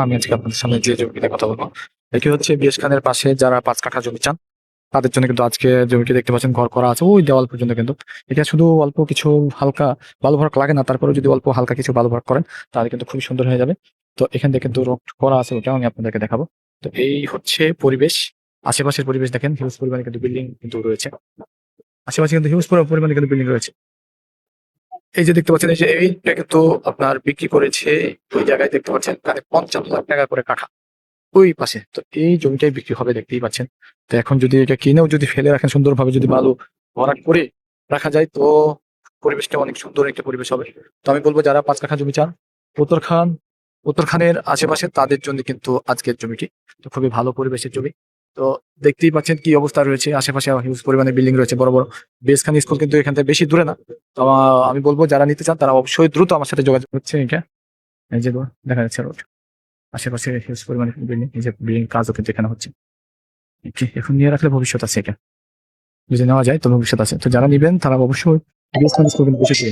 আমি আজকে আপনাদের সামনে যে জমিতে কথা বলবো, এটি হচ্ছে বিএস খানের পাশে যারা 5 কাঠা জমি চান তাদের জন্য কিন্তু আজকে জমিটি দেখতে পাচ্ছেন ঘর করা আছে ওই দেওয়াল পর্যন্ত। কিন্তু এটা শুধু অল্প কিছু হালকা বালু ভরাট লাগে না, তারপরে যদি অল্প হালকা কিছু বালু ভরাট করেন তাহলে কিন্তু খুবই সুন্দর হয়ে যাবে। তো এখান থেকে কিন্তু রোড করা আছে, ওটাও আমি আপনাদেরকে দেখাবো। তো এই হচ্ছে পরিবেশ, আশেপাশের পরিবেশ দেখেন, হিউজ পরিমাণে কিন্তু বিল্ডিং কিন্তু রয়েছে। আশেপাশে কিন্তু হিউজ পরিমাণে কিন্তু বিল্ডিং রয়েছে। এই যে দেখতে পাচ্ছেন, এই যে এইটা কিন্তু আপনার বিক্রি করেছে ওই জায়গায়, দেখতে পাচ্ছেন প্রায় 50 লাখ টাকা করে কাঠা ওই পাশে। তো এই জমিটাই বিক্রি হবে, দেখতেই পাচ্ছেন। তো এখন যদি এটা কিনেও যদি ফেলে রাখেন সুন্দরভাবে, যদি বালু ভরাট করে রাখা যায়, তো পরিবেশটা অনেক সুন্দর একটা পরিবেশ হবে। তো আমি বলবো যারা 5 কাঠা জমি চান উত্তরখান উত্তরখানের আশেপাশে, তাদের জন্য কিন্তু আজকের জমিটি। তো খুবই ভালো পরিবেশের জমি। তো দেখতেই পাচ্ছেন কি অবস্থা রয়েছে, আশেপাশে হিউজ পরিমাণে বিল্ডিং রয়েছে, বড় বড় বেস খান স্কুল কিন্তু এখান থেকে বেশি দূরে না। তো আমি বলবো যারা নিতে চান তারা অবশ্যই দ্রুত আমার সাথে যোগাযোগ হচ্ছে। এটা এই যে দেখা যাচ্ছে রোড, আশেপাশে হিউজ পরিমাণে বিল্ডিং, এই যে বিল্ডিং কাজও কিন্তু এখানে হচ্ছে। এখন নিয়ে রাখলে ভবিষ্যৎ আছে, এটা যদি নেওয়া যায় তো ভবিষ্যৎ আছে। তো যারা নিবেন তারা অবশ্যই বেশ বেশি